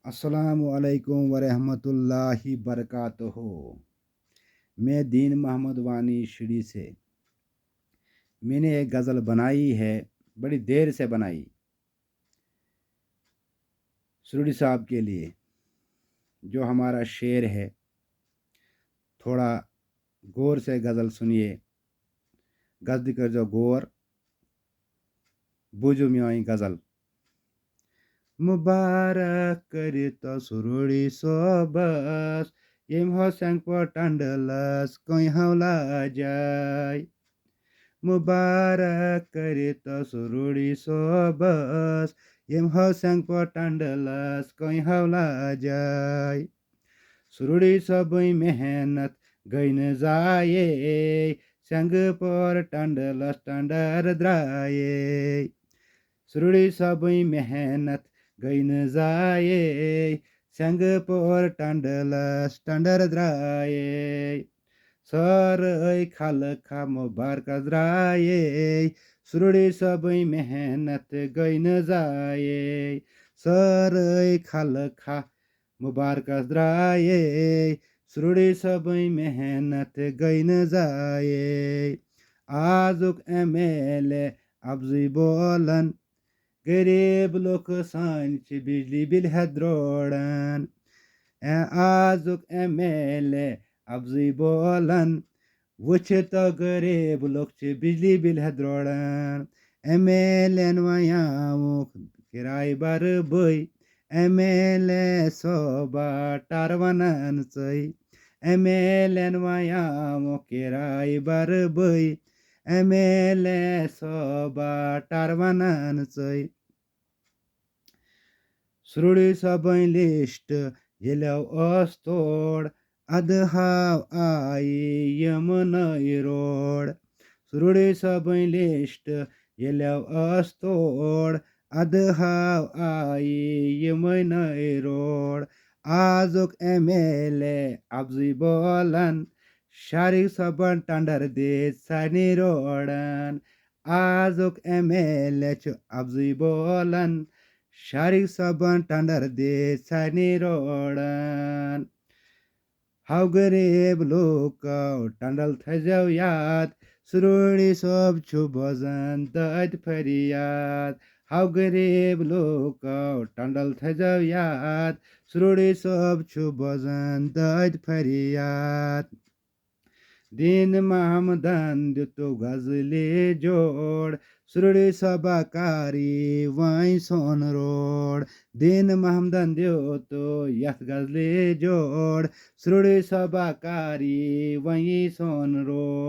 अस्सलामुअलैकुम वरहमतुल्लाहि बरकातुहू। मैं दीन मोहम्मद वानी शिड़ी से। मैंने एक गज़ल बनाई है, बड़ी देर से बनाई, सुरड़ी साहब के लिए। जो हमारा शेर है, थोड़ा गौर से गज़ल सुनिए। गज़ल कर जो गौर बुझो म्योई गज़ल। मुबारक करितो सुरड़ी सोबस येम होसंग पोटंडलस कोई हौला जाय। मुबारक करितो सुरड़ी सोबस येम होसंग पोटंडलस कोई हौला जाय। सुरड़ी सबै मेहनत गइन जाए संग पर टंडलस टंडर द्राये। सुरड़ी सबै मेहनत गइन जाए संग पर टंडलस टंडर द्राये। सरै खालखा मुबारक द्राये सुरड़ी सबै मेहनत गइन जाए। सरै खालखा मुबारक द्राये सुरड़ी सबै मेहनत गइन जाए। आजुक एमएलए अब्जी बोलन गरीब लोक सांच बिजली बिल हेद्रोड़न। आजुक एमएलए अब्जी बोलन वुछ तो गरीब लोक बिजली बिल हेद्रोड़न। एमएलए वयामुक किराय बर बई एमएलए सोबा टारवनन चै। एमएलए वयामुक किराय बर बई एमएलए सोबा टारवनन चै। सुरड़ी सबै लिस्ट येल्याव अस्तोड अदहाव आई यमुनाई रोड। सुरड़ी सबै लिस्ट येल्याव अस्तोड अदहाव आई यमुनाई रोड। आजुक एमएलए अब्जी बोलन शारिक सबन टंडर दे सानी रोडन। आजुक एमएलए अब्जी बोलन शारिक सबन टंडर दे सानी रोडन। हाउ गरीब लोक टंडल थजाव याद सुरड़ी सब छु भजन दद फरियाद। हाउ गरीब लोक टंडल थजाव याद सुरड़ी सब छु भजन दद फरियाद। दिन महमदन दितो गजले जोड़ सुरड़ी सबाकारी वाई सोन रोड। दिन महमदन दितो यथ गजले जोड़ सुरड़ी सबाकारी वाई सोन रोड।